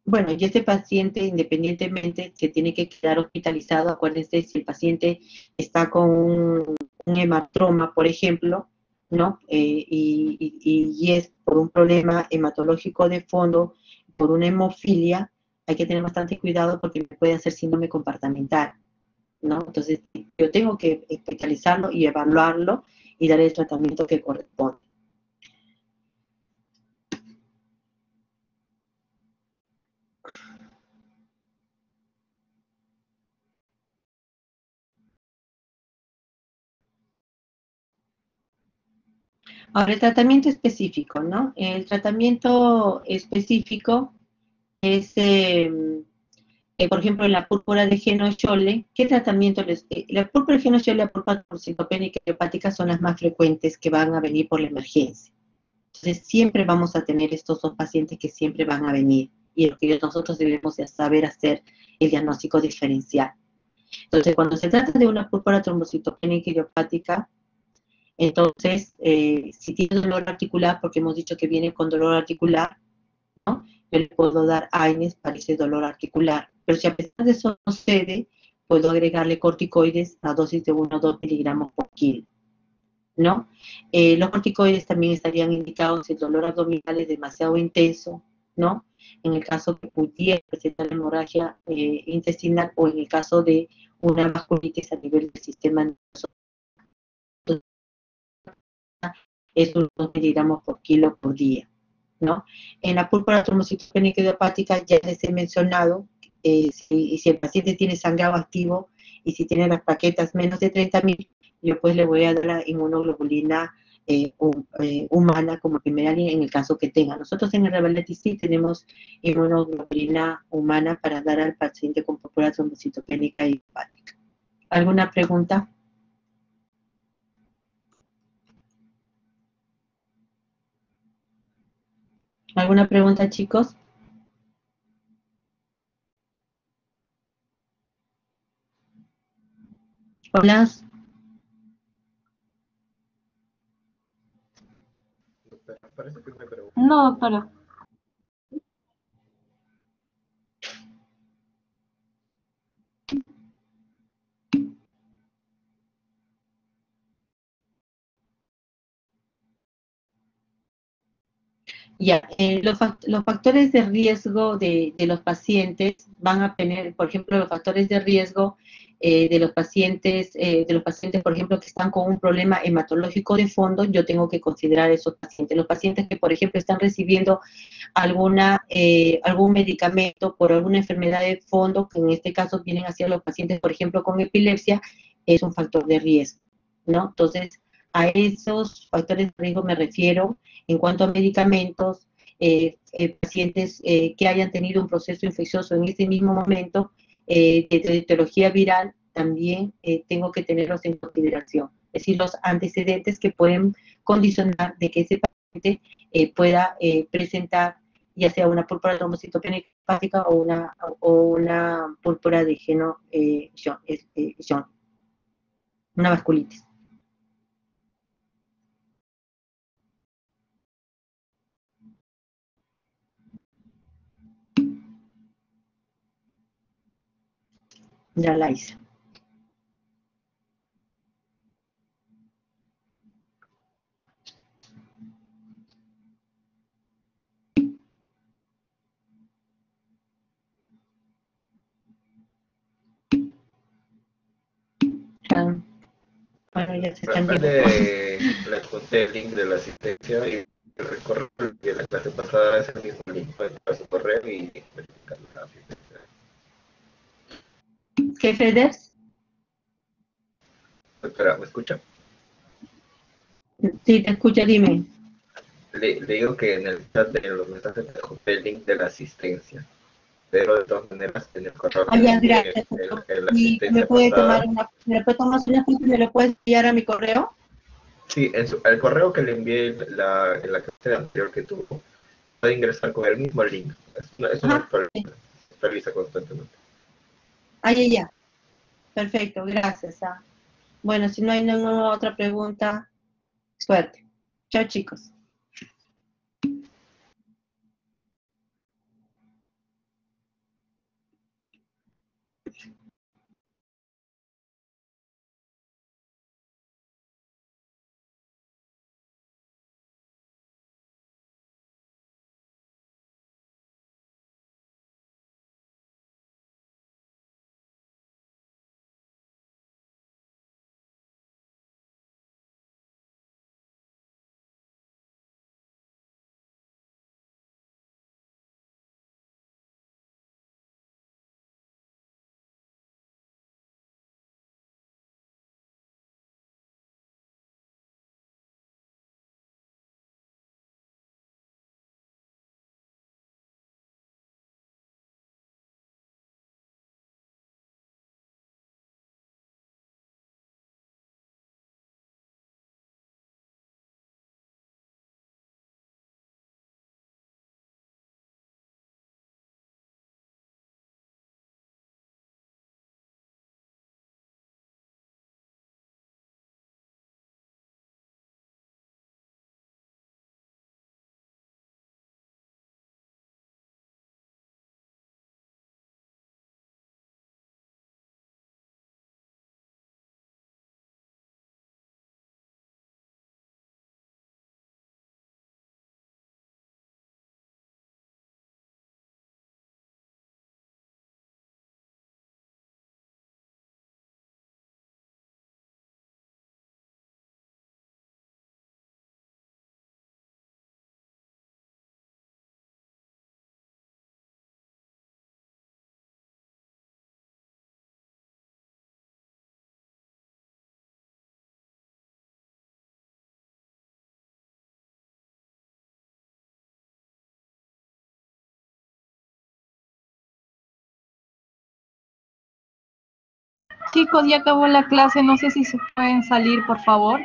bueno, y este paciente, independientemente que tiene que quedar hospitalizado, acuérdense, si el paciente está con un hematoma, por ejemplo, ¿no? Y es por un problema hematológico de fondo, por una hemofilia, hay que tener bastante cuidado porque me puede hacer síndrome compartamental, ¿no? Entonces, yo tengo que hospitalizarlo y evaluarlo y dar el tratamiento que corresponde. Ahora, el tratamiento específico, ¿no? El tratamiento específico es Por ejemplo, en la púrpura de Heno-Schole, ¿qué tratamiento la púrpura de Heno-Schole y la púrpura trombocitopénica y hepática son las más frecuentes que van a venir por la emergencia. Entonces, siempre vamos a tener estos dos pacientes que siempre van a venir y lo que nosotros debemos de saber hacer el diagnóstico diferencial. Entonces, cuando se trata de una púrpura trombocitopénica y hepática, entonces, si tiene dolor articular, porque hemos dicho que viene con dolor articular, ¿no? Yo le puedo dar AINES para ese dolor articular. Pero si a pesar de eso no cede, puedo agregarle corticoides a dosis de 1 o 2 miligramos por kilo, ¿no? Los corticoides también estarían indicados si el dolor abdominal es demasiado intenso, ¿no? En el caso que pudiera presentar hemorragia intestinal o en el caso de una vasculitis a nivel del sistema nervioso, es unos 2 miligramos por kilo por día, ¿no? En la púrpura trombocitopénica idiopática ya les he mencionado, si el paciente tiene sangrado activo y si tiene las plaquetas menos de 30.000, yo pues le voy a dar la inmunoglobulina humana como primera línea en el caso que tenga. Nosotros en el Revalitis sí tenemos inmunoglobulina humana para dar al paciente con púrpura trombocitopénica idiopática. ¿Alguna pregunta? ¿Alguna pregunta, chicos? Hola. Parece que me pregunto. No, doctora. Ya, los factores de riesgo de los pacientes van a tener, por ejemplo, los factores de riesgo de los pacientes, por ejemplo, que están con un problema hematológico de fondo, yo tengo que considerar esos pacientes. Los pacientes que, por ejemplo, están recibiendo algún medicamento por alguna enfermedad de fondo, que en este caso vienen hacia los pacientes, por ejemplo, con epilepsia, es un factor de riesgo, ¿no? Entonces, a esos factores de riesgo me refiero en cuanto a medicamentos, pacientes que hayan tenido un proceso infeccioso en ese mismo momento, de etiología viral, también tengo que tenerlos en consideración. Es decir, los antecedentes que pueden condicionar de que ese paciente pueda presentar ya sea una púrpura trombocitopénica hepática o una púrpura de John, una vasculitis. Ya la hice. Bueno, ya se están yendo. Le conté el link de la asistencia y el correo de la clase pasada es el mismo link para su correo y verificar la asistencia. ¿Qué, Feders? Espera, ¿me escucha? Sí, te escucho, dime. Le digo que en el chat de los mensajes le conté el link de la asistencia, pero de todas maneras en el correo que le Ya, envié gracias. la ¿Y asistencia pasada. me puede tomar una foto y me lo puedes enviar a mi correo? Sí, el correo que le envié en la clase anterior que tuvo, puede ingresar con el mismo link. Es una Ajá. actualiza constantemente. Ya. Perfecto, gracias. Bueno, si no hay ninguna otra pregunta, suerte. Chao, chicos. Chicos, ya acabó la clase, no sé si se pueden salir, por favor.